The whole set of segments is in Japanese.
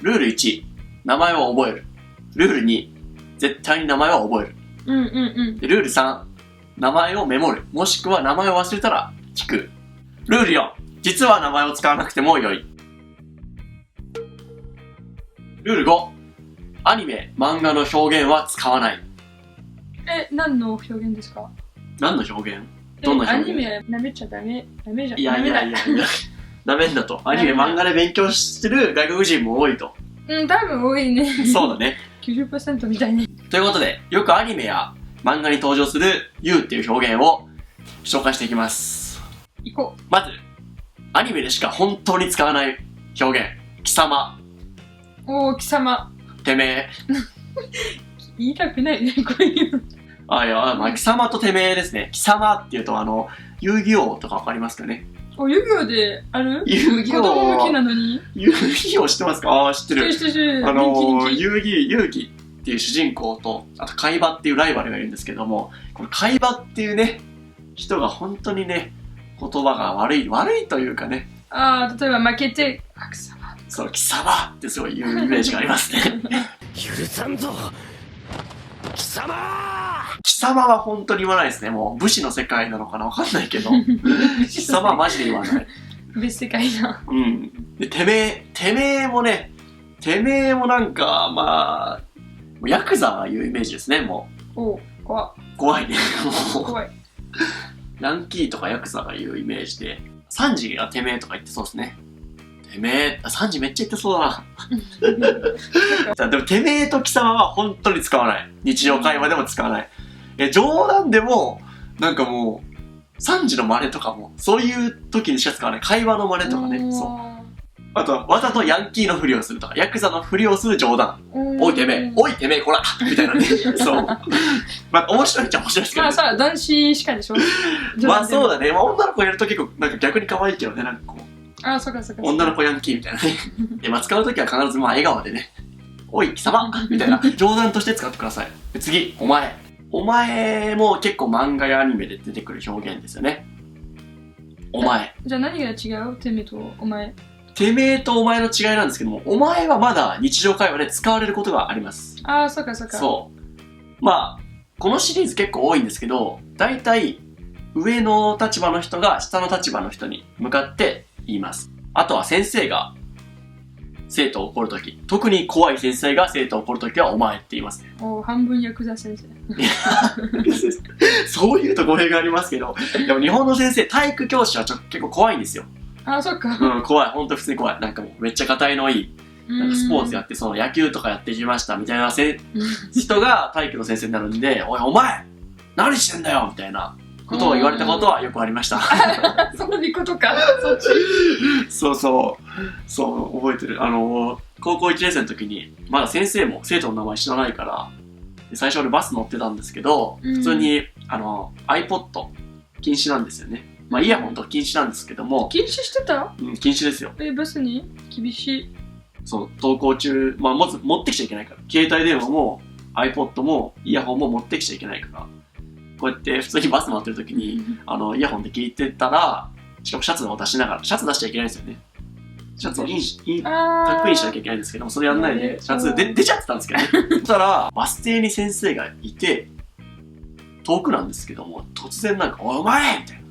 ルール1、名前を覚える。ルール2、絶対に名前を覚える。でルール3、名前をメモる。もしくは名前を忘れたら聞く。ルール4、実は名前を使わなくても良い。ルール5、アニメ、漫画の表現は使わない。何の表現ですか？何の表現？どんな表現？アニメ舐めちゃダメじゃん。いや、ダメだと。アニメ、漫画で勉強してる外国人も多いと。多分多いね。そうだね。90% みたいね。ということで、よくアニメや漫画に登場する You っていう表現を紹介していきます。行こう。まず、アニメでしか本当に使わない表現。貴様。貴様。てめえ。言いたくないね、こういうの。貴様とてめえですね。貴様っていうと、遊戯王とかわかりますかね？遊戯王である？遊戯王。子供向けなのに？遊戯王知ってますか？知ってる。知ってる。遊戯っていう主人公と、あと海馬っていうライバルがいるんですけども、この海馬っていうね、人が本当にね、言葉が悪いというかね。例えば負けて、貴様。そう、貴様ってすごい言うイメージがありますね。許さんぞ貴様。貴様は本当に言わないですね。もう武士の世界なのかなわかんないけど。貴様はマジで言わない。別世界だ。で、てめえもね、なんか、ヤクザが言うイメージですね、もう。怖いね。怖い。ヤンキーとかヤクザが言うイメージで、サンジがてめえとか言ってそうですね。てめえ、サンジめっちゃ言ってそうだな。でも、てめえと貴様は本当に使わない。日常会話でも使わない。冗談でも、なんかもう、サンジの真似とかも、そういう時にしか使わない。会話の真似とかね。そう。あとは、わざとヤンキーのふりをするとか、ヤクザのふりをする冗談。おいてめえ、こらみたいなね。そう。面白いっちゃ面白いですけど、ね。男子しかでしょ？そうだね。女の子やると結構、なんか逆に可愛いけどね、なんかこう。そうか。女の子ヤンキーみたいなね。で、使うときは必ず笑顔でね。おい、貴様みたいな。冗談として使ってください。次、お前。お前も結構漫画やアニメで出てくる表現ですよね。お前。じゃあ何が違う？てめえとお前。てめえとお前の違いなんですけども、お前はまだ日常会話で使われることがあります。そうか。そう。このシリーズ結構多いんですけど、大体、上の立場の人が下の立場の人に向かって言います。あとは先生が生徒を怒るとき、特に怖い先生が生徒を怒るときはお前って言いますね。半分ヤクザ先生。そういうと語弊がありますけど、でも日本の先生、体育教師は結構怖いんですよ。そっか。怖い。ほんと普通に怖い。なんかもうめっちゃ硬いのいい。なんかスポーツやって、野球とかやってきましたみたいな人が体育の先生になるんで、お前何してんだよみたいなことを言われたことはよくありました。そういうことか。そっち。そう、覚えてる。高校1年生の時に、まだ先生も生徒の名前知らないから、最初俺バス乗ってたんですけど、普通に、iPod 禁止なんですよね。イヤホンとか禁止なんですけども。禁止してた？禁止ですよ。バスに厳しい。そう、登校中、まず持ってきちゃいけないから。携帯電話も iPod もイヤホンも持ってきちゃいけないから。こうやって普通にバス乗ってる時に、イヤホンで聞いてたら、しかもシャツを出しながら、シャツ出しちゃいけないんですよね。シャツをタックインしなきゃいけないんですけども、それやんないで、シャツ出ちゃってたんですけどね。そしたら、バス停に先生がいて、遠くなんですけども、突然なんか、お前みたいな。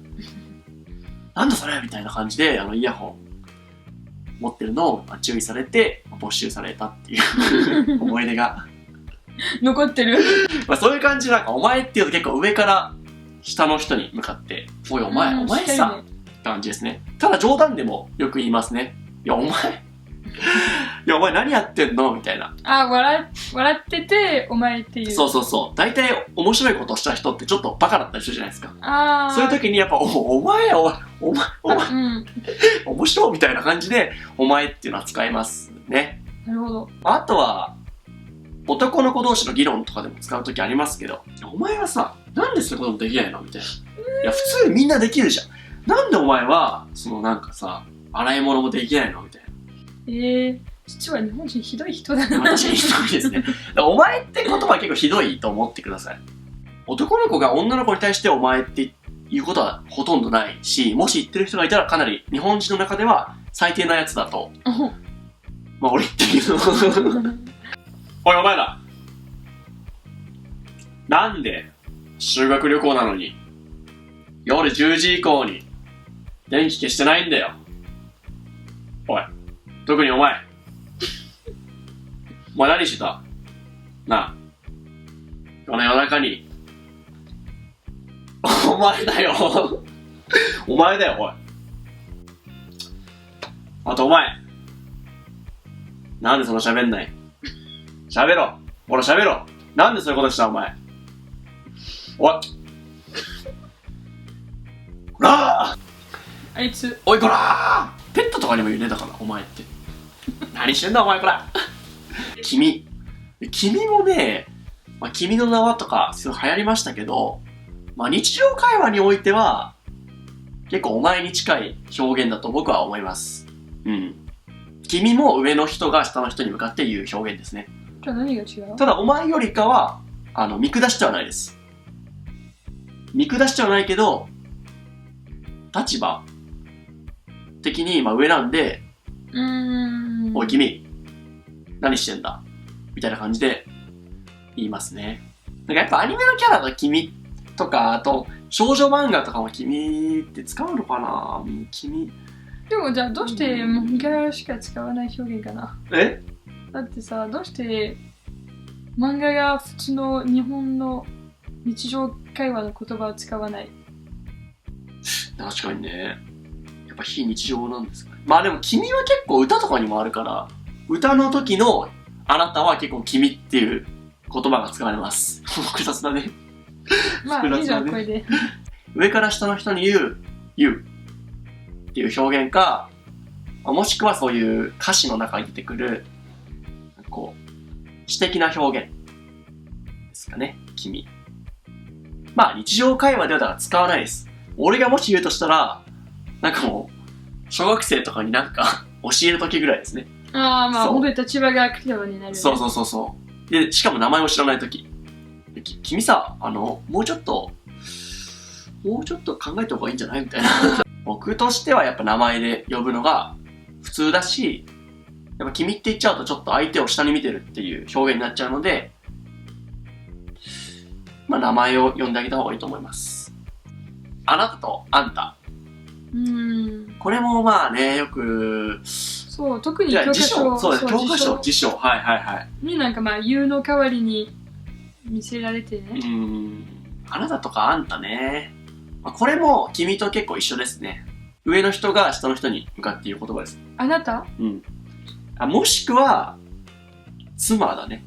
なんだそれみたいな感じで、イヤホン持ってるのを注意されて、没収されたっていう思い出が。残ってる。そういう感じで、なんか、お前っていうと結構上から下の人に向かって、おいお前さ、って感じですね。ただ冗談でもよく言いますね。いやお前何やってんのみたいな。笑ってて、お前っていう。そう。大体面白いことをした人ってちょっとバカだったりするじゃないですか。そういう時にやっぱ、お前、面白いみたいな感じで、お前っていうのは使いますね。なるほど。あとは、男の子同士の議論とかでも使う時ありますけど、お前はさ、なんでそういうこともできないのみたいな。いや、普通みんなできるじゃん。なんでお前は、なんかさ、洗い物もできないのみたいな。実は日本人ひどい人だな。確かにひどいですね。お前って言葉は結構ひどいと思ってください。男の子が女の子に対してお前っていうことはほとんどないし、もし言ってる人がいたらかなり日本人の中では最低なやつだと。まあ俺言ってるけどおいお前ら、なんで修学旅行なのに夜10時以降に電気消してないんだよ。おい、特にお前何してたなあ、この夜中に。お前だよお前だよ、おい。あとお前、なんでそんな喋んない？喋ろ。ほら喋ろ。なんでそういうことしたお前。おい。こらー、あいつ。おいこらー、ペットとかにも言うねだから、お前って。何してんだお前こら。君もね、まあ、君の名はとかすごい流行りましたけど、まあ、日常会話においては結構お前に近い表現だと僕は思います。うん。君も上の人が下の人に向かって言う表現ですね。じゃあ何が違う？ただお前よりかは見下してはないです。見下してはないけど立場的に上なんで、おい君何してんだみたいな感じで言いますね。なんかやっぱアニメのキャラが君とか、あと少女漫画とかも君って使うのかな。君でもじゃあどうして漫画しか使わない表現かな。だってさ、どうして漫画が普通の日本の日常会話の言葉を使わない？確かにね。やっぱ非日常なんですかね。まあでも君は結構歌とかにもあるから、歌の時のあなたは結構君っていう言葉が使われます。複雑だね。まあいいじゃん、これで。上から下の人に言うっていう表現か、もしくはそういう歌詞の中に出てくるこう詩的な表現ですかね。君。まあ日常会話ではだから使わないです。俺がもし言うとしたら、なんかもう小学生とかになんか教える時ぐらいですね。ああ、まあ本当に立場がクリアになる、ね。そうで、しかも名前を知らない時。君さ、もうちょっと考えた方がいいんじゃないみたいな。僕としてはやっぱ名前で呼ぶのが普通だし、やっぱ君って言っちゃうとちょっと相手を下に見てるっていう表現になっちゃうので、まあ名前を呼んであげた方がいいと思います。あなたとあんた。これもまあね、よく、そう、特に教科書。そうです、教科書、辞書。はいになんかまあ、言うの代わりに見せられてね。あなたとかあんたね。まあ、これも君と結構一緒ですね。上の人が下の人に向かって言う言葉です。あなた？もしくは、妻だね。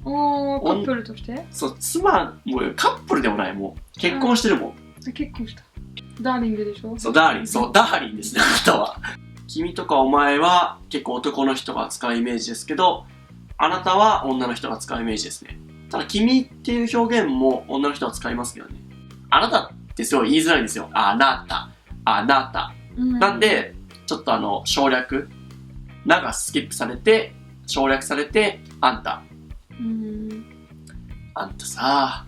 カップルとして？そう、妻、もうカップルでもない、もう。結婚してるもん。結婚した。ダーリングでしょ？そう、ダーリンですね、あなたは。君とかお前は結構男の人が使うイメージですけど、あなたは女の人が使うイメージですね。ただ、君っていう表現も女の人は使いますけどね。あなたってすごい言いづらいんですよ。あなた。なんで、ちょっと省略。ながスキップされて、省略されて、あんた。あんたさ、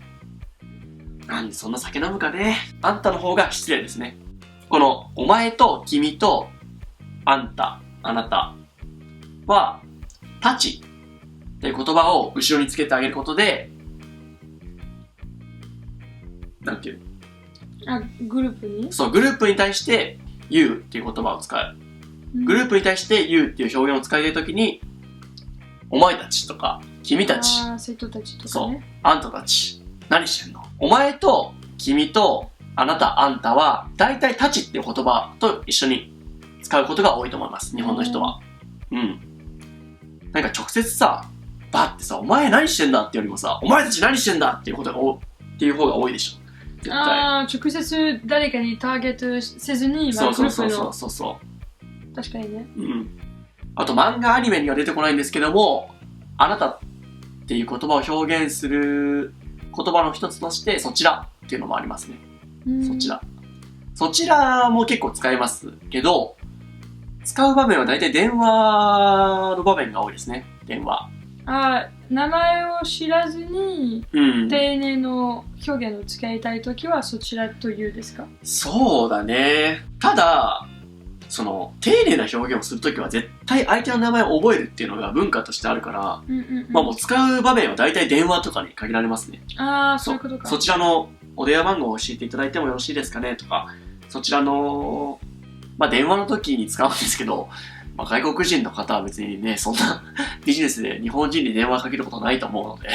なんでそんな酒飲むかね。あんたの方が失礼ですね。この、お前と君と、あんた、あなたは、たちっていう言葉を後ろにつけてあげることで、なんていうグループに？そう、グループに対して、you っていう言葉を使う。グループに対して you っていう表現を使いたいときに、お前たちとか、君たち。生徒たちとかね。そう。あんたたち。何してんの？お前と、君と、あなた、あんたは、大体たちっていう言葉と一緒に使うことが多いと思います。日本の人は。なんか直接さ、バッてさ、お前何してんだってよりもさ、お前たち何してんだっていうことがっていう方が多いでしょ。絶対。直接誰かにターゲットせずに、そう。確かにね。あと漫画アニメには出てこないんですけども、あなたっていう言葉を表現する言葉の一つとして、そちらっていうのもありますね。そちらも結構使いますけど、使う場面は大体電話の場面が多いですね。電話。名前を知らずに、丁寧の表現を使いたいときはそちらというですか？そうだね。ただ、その丁寧な表現をするときは絶対相手の名前を覚えるっていうのが文化としてあるから、まあもう使う場面は大体電話とかに限られますね。ああ、そういうことか。そちらのお電話番号を教えていただいてもよろしいですかねとか、そちらの、まあ電話の時に使うんですけど、まあ外国人の方は別にね、そんなビジネスで日本人に電話かけることないと思うので。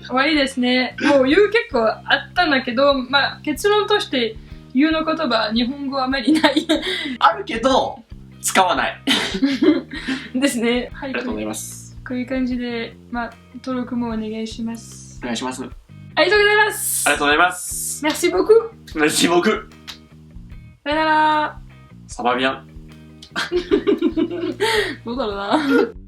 終わりですね。もう言う結構あったんだけど、まあ結論として言うの言葉、日本語はあまりない。あるけど、使わない。ですね。はい。ありがとうございます。こういう感じで、まあ、登録もお願いします。お願いします。ありがとうございます。ありがとうございます。Merci beaucoup。Merci beaucoup。さよなら。サバビアン。どうだろうな。